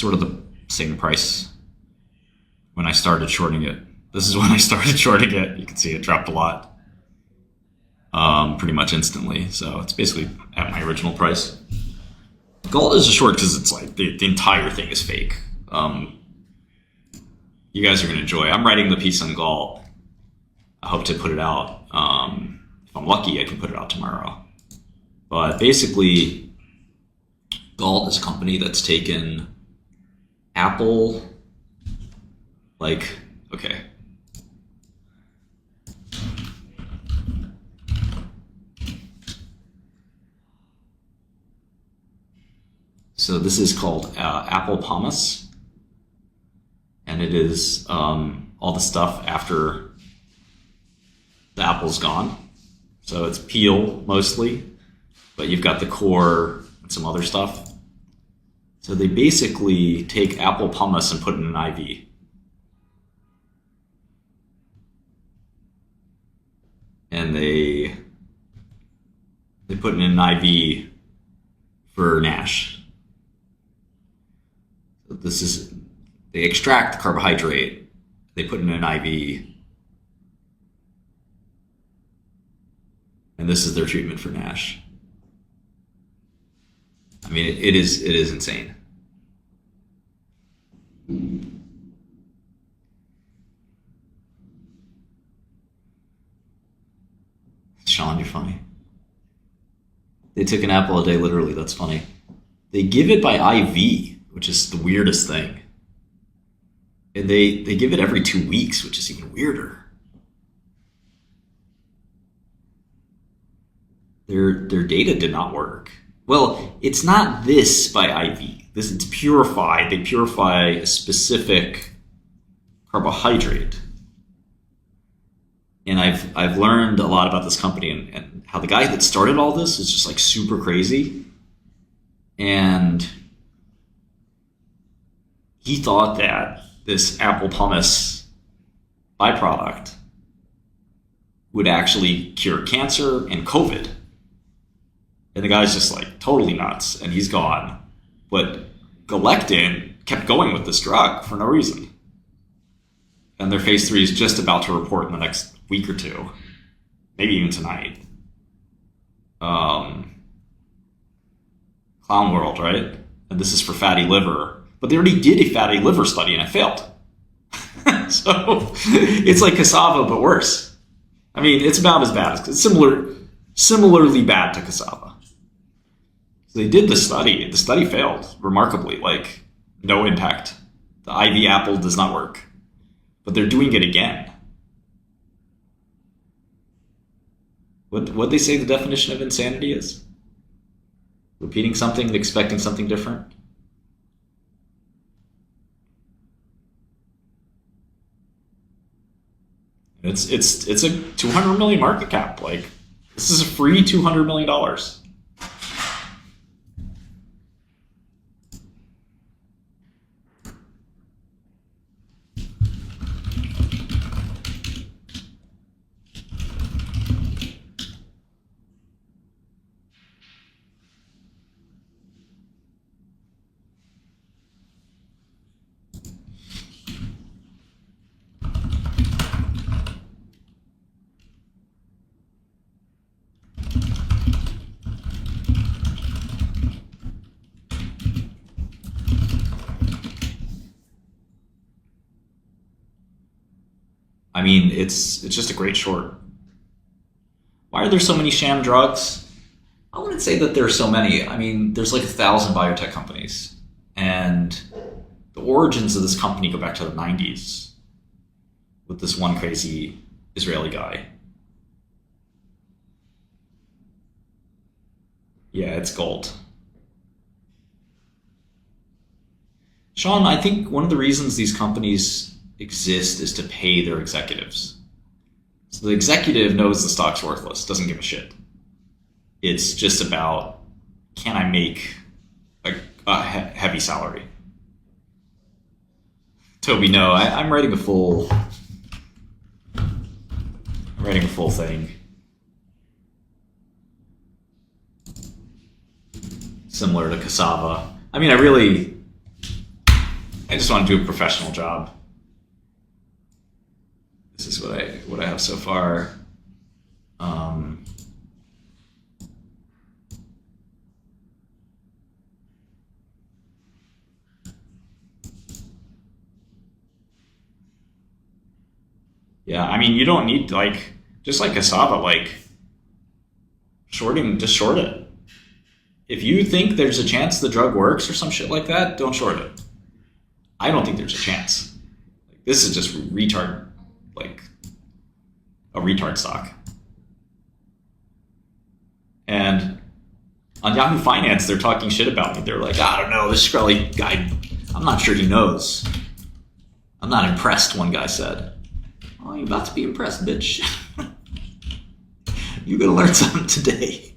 sort of the same price when I started shorting it. This is when I started shorting it. You can see it dropped a lot, pretty much instantly. So it's basically at my original price. Gold is a short because it's like the entire thing is fake. You guys are going to enjoy. I'm writing the piece on gold. I hope to put it out. If I'm lucky, I can put it out tomorrow. But basically, Galt is a company that's taken Apple, like, okay. So this is called Apple pomace, and it is all the stuff after the apple's gone. So it's peel mostly, but you've got the core and some other stuff. So they basically take apple pomace and put it in an IV. And they put it in an IV for NASH. So this is, they extract the carbohydrate, they put it in an IV, and this is their treatment for NASH. I mean, it is insane. Sean, you're funny. They took an apple a day, literally. That's funny. They give it by IV, which is the weirdest thing. And they give it every 2 weeks, which is even weirder. Their data did not work. Well, it's not this by IV. It's purified. They purify a specific carbohydrate. And I've learned a lot about this company and how the guy that started all this is just like super crazy. And he thought that this apple pomace byproduct would actually cure cancer and COVID. And the guy's just like totally nuts, and he's gone. But Galectin kept going with this drug for no reason. And their phase 3 is just about to report in the next week or two, maybe even tonight. Clown World, right? And this is for fatty liver. But they already did a fatty liver study, and it failed. So it's like Cassava, but worse. I mean, it's about as bad. It's similarly bad to Cassava. So they did the study. The study failed remarkably, like no impact. The IV apple does not work, but they're doing it again. What they say the definition of insanity is? Repeating something and expecting something different. It's a 200 million market cap. Like, this is a free $200 million. I mean, it's just a great short. Why are there so many sham drugs? I wouldn't say that there are so many. I mean, there's like 1,000 biotech companies. And the origins of this company go back to the 90s with this one crazy Israeli guy. Yeah, it's gold. Sean, I think one of the reasons these companies exist is to pay their executives. So the executive knows the stock's worthless, doesn't give a shit. It's just about, can I make a heavy salary? Toby, no, I'm writing a full thing. Similar to Cassava. I mean, I really I just want to do a professional job. This is what I have so far. Yeah, I mean, you don't need like just like cassava, like shorting. Just short it. If you think there's a chance the drug works or some shit like that, don't short it. I don't think there's a chance. Like, this is just retard, like a retard stock. And on Yahoo Finance, they're talking shit about me. They're like, I don't know, this Shkreli guy, I'm not sure he knows. I'm not impressed, one guy said. Oh, you're about to be impressed, bitch. You're gonna learn something today.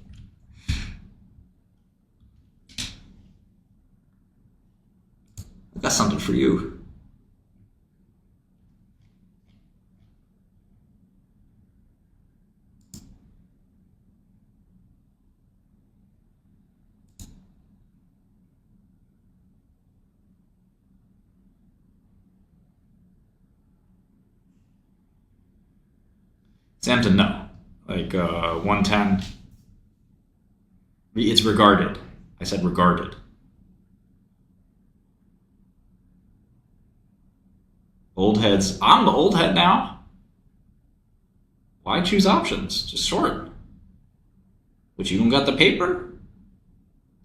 I've got something for you. Samton, no. Like 110. It's regarded. I said regarded. Old heads. I'm the old head now. Why choose options? Just short. But you don't got the paper?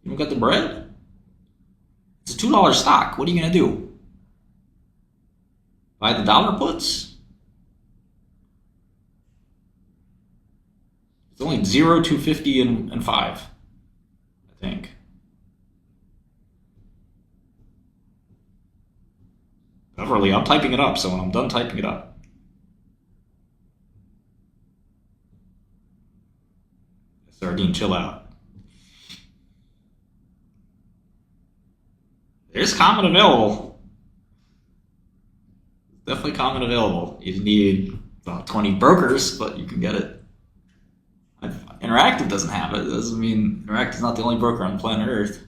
You don't got the bread? It's a $2 stock. What are you going to do? Buy the dollar puts? It's only 0, 250, and 5, I think. Beverly, I'm typing it up, so when I'm done typing it up. Sardine, chill out. There's common available. Definitely common available. You need about 20 brokers, but you can get it. Interactive doesn't have it. It doesn't mean Interactive's not the only broker on planet Earth.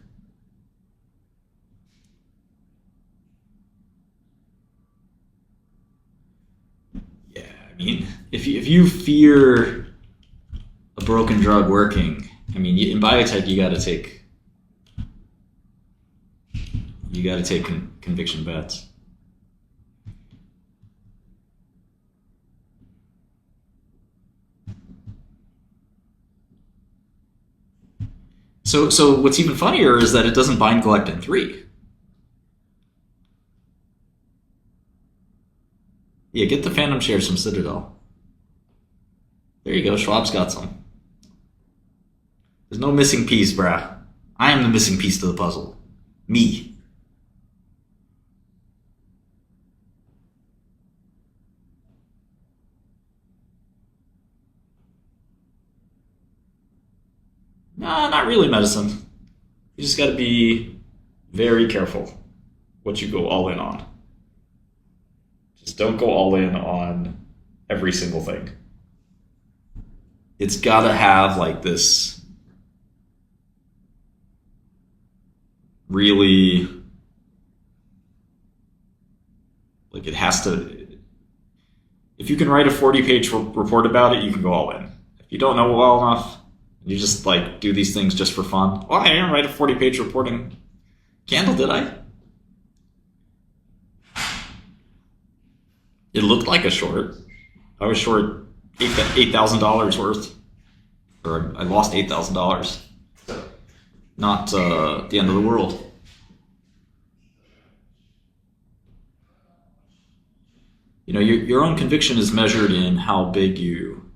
Yeah, I mean, if you fear a broken drug working, I mean, in biotech you got to take conviction bets. So what's even funnier is that it doesn't bind galectin-3. Yeah, get the Phantom shares from Citadel. There you go, Schwab's got some. There's no missing piece, bruh. I am the missing piece to the puzzle. Me. Nah, not really medicine. You just gotta be very careful what you go all in on. Just don't go all in on every single thing. It's gotta have like this really, like it has to, if you can write a 40-page report about it, you can go all in. If you don't know well enough, you just like do these things just for fun. Well, I didn't write a 40-page reporting candle, did I? It looked like a short. I was short $8,000 worth, or I lost $8,000. Not the end of the world. You know, your own conviction is measured in how big you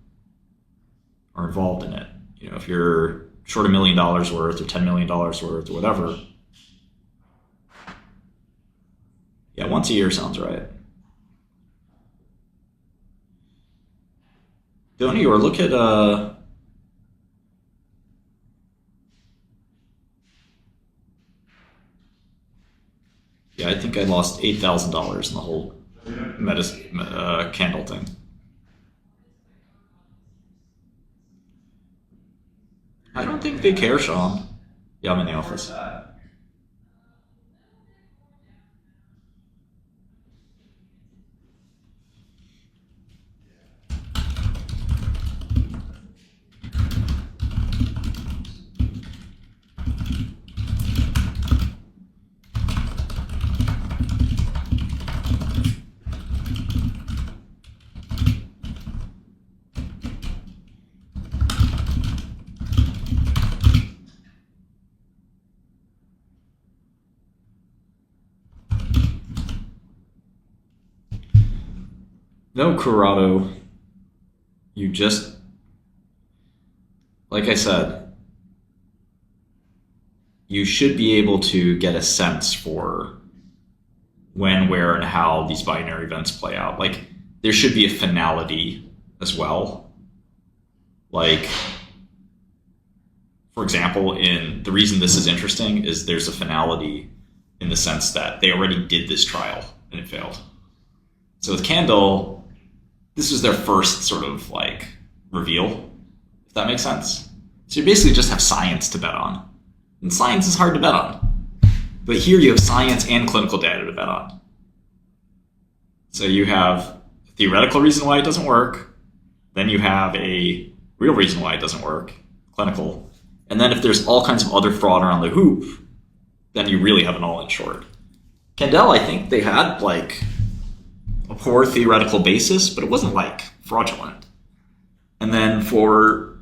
are involved in it. You know, if you're short $1 million worth or $10 million worth or whatever, yeah, once a year sounds right. Donnie, or look at yeah, I think I lost $8,000 in the whole candle thing. I don't think they care, Sean. Yeah, I'm in the office. No, Corrado, you just, like I said, you should be able to get a sense for when, where, and how these binary events play out. Like, there should be a finality as well. Like, for example, in the reason this is interesting is there's a finality in the sense that they already did this trial and it failed. So with Candle, this was their first sort of like reveal, if that makes sense. So you basically just have science to bet on. And science is hard to bet on. But here you have science and clinical data to bet on. So you have a theoretical reason why it doesn't work. Then you have a real reason why it doesn't work, clinical. And then if there's all kinds of other fraud around the hoop, then you really have an all-in short. Candel, I think they had like a poor theoretical basis, but it wasn't like fraudulent. And then for,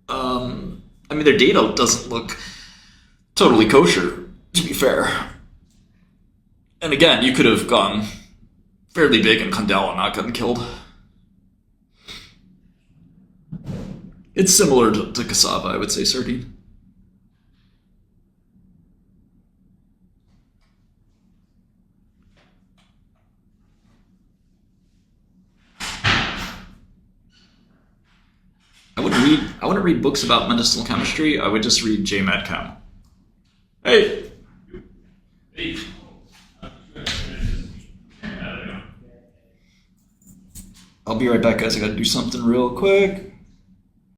their data doesn't look totally kosher, to be fair. And again, you could have gone fairly big in Candel and not gotten killed. It's similar to Cassava, I would say, Sardine. I wouldn't read books about medicinal chemistry. I would just read JMed Chem. Hey. Hey. I'll be right back, guys. I gotta do something real quick.